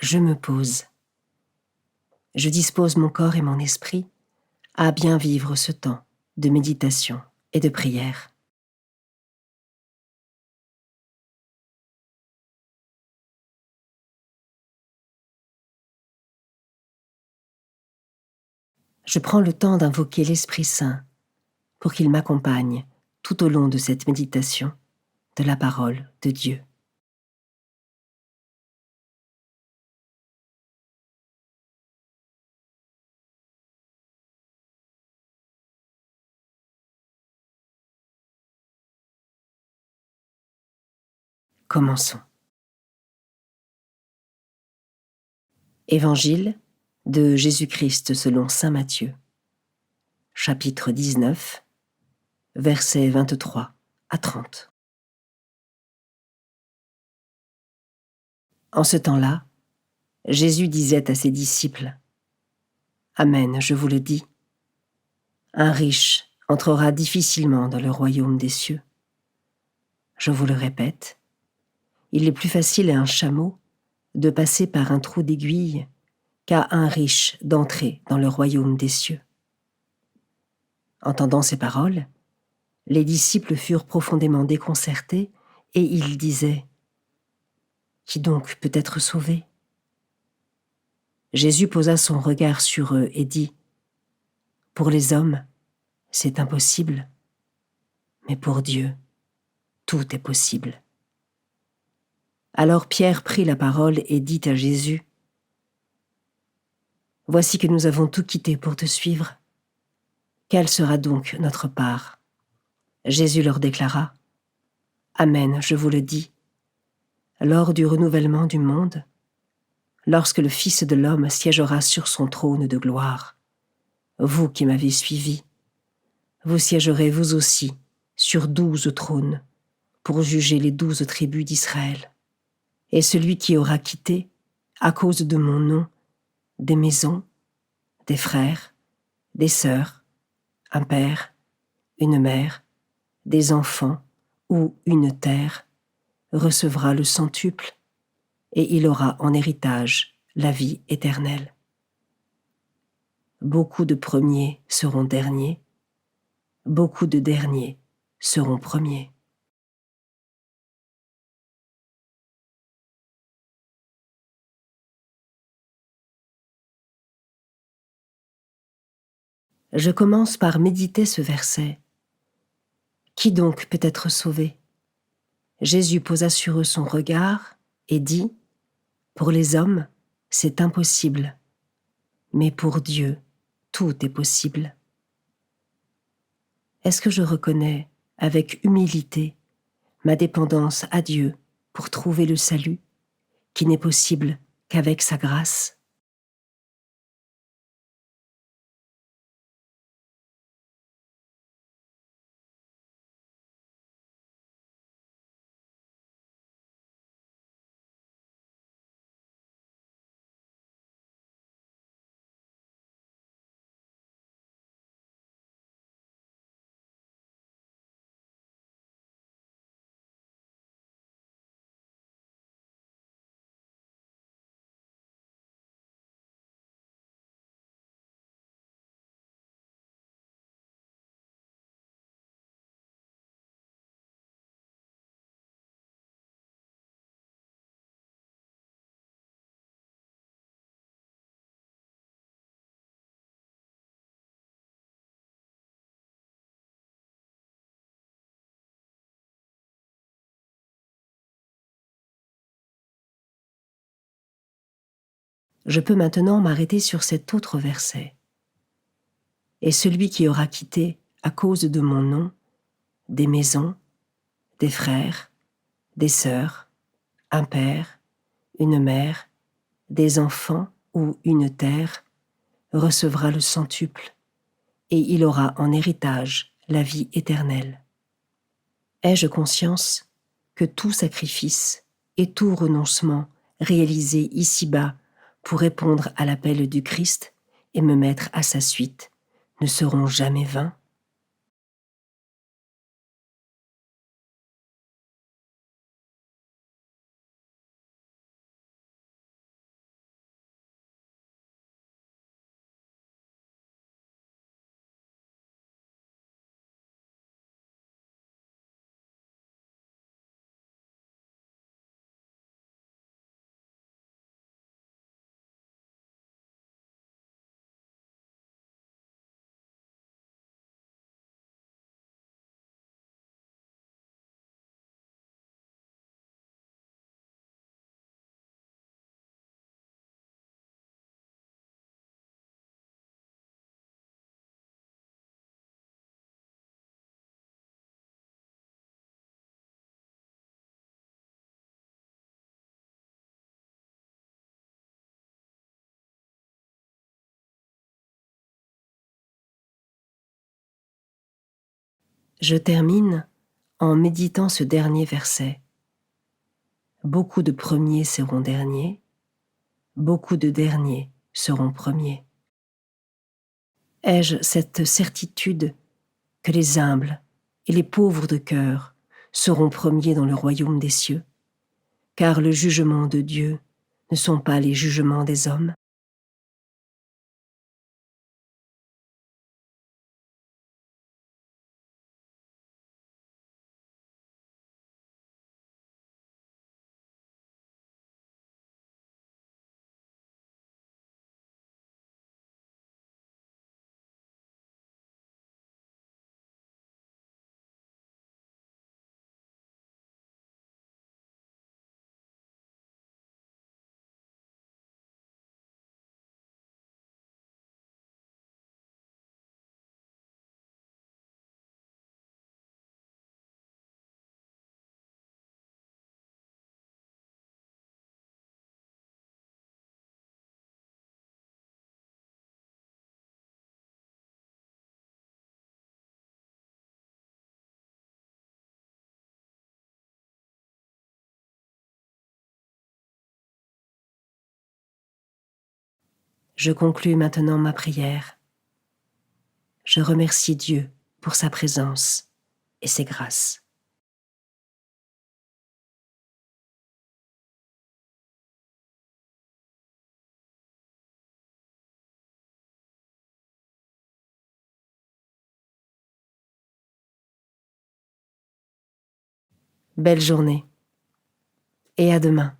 je me pose. Je dispose mon corps et mon esprit à bien vivre ce temps de méditation et de prière. Je prends le temps d'invoquer l'Esprit Saint pour qu'il m'accompagne tout au long de cette méditation de la parole de Dieu. Commençons. Évangile de Jésus-Christ selon saint Matthieu, chapitre 19, versets 23 à 30. En ce temps-là, Jésus disait à ses disciples : « Amen, je vous le dis, un riche entrera difficilement dans le royaume des cieux. Je vous le répète, il est plus facile à un chameau de passer par un trou d'aiguille qu'à un riche d'entrer dans le royaume des cieux. » Entendant ces paroles, les disciples furent profondément déconcertés et ils disaient : « Qui donc peut être sauvé ? » Jésus posa son regard sur eux et dit : « Pour les hommes, c'est impossible, mais pour Dieu, tout est possible. » Alors Pierre prit la parole et dit à Jésus : « Voici que nous avons tout quitté pour te suivre. Quelle sera donc notre part ? » Jésus leur déclara : « Amen, je vous le dis, lors du renouvellement du monde, lorsque le Fils de l'homme siégera sur son trône de gloire, vous qui m'avez suivi, vous siégerez vous aussi sur 12 trônes pour juger les 12 tribus d'Israël. Et celui qui aura quitté, à cause de mon nom, des maisons, des frères, des sœurs, un père, une mère, des enfants ou une terre, recevra le centuple, et il aura en héritage la vie éternelle. Beaucoup de premiers seront derniers, beaucoup de derniers seront premiers. » Je commence par méditer ce verset. Qui donc peut être sauvé ? Jésus posa sur eux son regard et dit : « Pour les hommes, c'est impossible, mais pour Dieu, tout est possible. » Est-ce que je reconnais, avec humilité, ma dépendance à Dieu pour trouver le salut, qui n'est possible qu'avec sa grâce ? Je peux maintenant m'arrêter sur cet autre verset. Et celui qui aura quitté, à cause de mon nom, des maisons, des frères, des sœurs, un père, une mère, des enfants ou une terre, recevra le centuple, et il aura en héritage la vie éternelle. Ai-je conscience que tout sacrifice et tout renoncement réalisé ici-bas pour répondre à l'appel du Christ et me mettre à sa suite ne seront jamais vains ? Je termine en méditant ce dernier verset. Beaucoup de premiers seront derniers, beaucoup de derniers seront premiers. Ai-je cette certitude que les humbles et les pauvres de cœur seront premiers dans le royaume des cieux, car le jugement de Dieu ne sont pas les jugements des hommes? Je conclus maintenant ma prière. Je remercie Dieu pour sa présence et ses grâces. Belle journée et à demain.